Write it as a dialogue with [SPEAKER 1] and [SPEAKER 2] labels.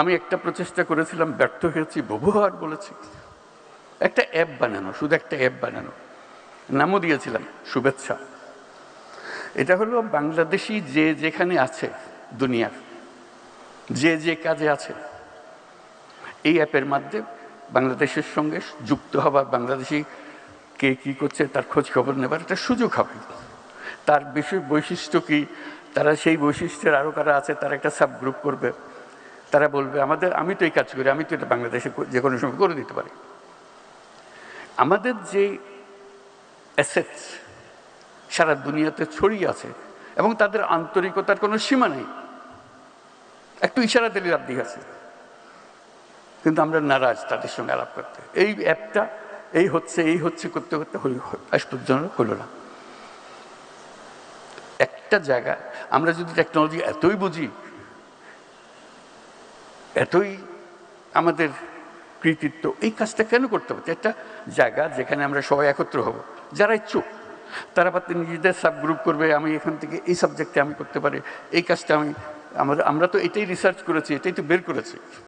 [SPEAKER 1] আমি একটা প্রচেষ্টা করেছিলাম, ব্যর্থ হয়েছি, বহুবার বলেছি। একটা অ্যাপ বানানো, শুধু একটা অ্যাপ বানানো, নামও দিয়েছিলাম শুভেচ্ছা। এটা হলো বাংলাদেশি যে যেখানে আছে দুনিয়ার, যে যে কাজে আছে, এই অ্যাপের মাধ্যমে বাংলাদেশের সঙ্গে যুক্ত হবার, বাংলাদেশি কে কী করছে তার খোঁজ খবর নেবার একটা সুযোগ হবে। তার বৈশিষ্ট্য কী, তারা সেই বৈশিষ্ট্যের আরও কারা আছে তারা একটা সাব গ্রুপ করবে, তারা বলবে আমি তো এই কাজ করি, আমি তো এটা বাংলাদেশে যে কোনো সময় করে দিতে পারি। আমাদের যে অ্যাসেটস সারা দুনিয়াতে ছড়িয়ে আছে এবং তাদের আন্তরিকতার কোনো সীমা নেই, একটু ইশারা দিলে লাভ দিয়ে আছে, কিন্তু আমরা নারাজ তাদের সঙ্গে আলাপ করতে। এই অ্যাপটা এই হচ্ছে করতে করতে আজ পর্যন্ত হলো না। একটা জায়গা আমরা যদি টেকনোলজি এতই বুঝি, এতই আমাদের কৃতিত্ব, এই কাজটা কেন করতে হবে? একটা জায়গা যেখানে আমরা সবাই একত্র হব, যারা ইচ্ছুক তারা পাতে নিজেদের সাব গ্রুপ করবে, আমি এখান থেকে এই সাবজেক্টে আমি করতে পারি, এই কাজটা আমরা তো এটাই রিসার্চ করেছি, এটাই তো বের করেছি।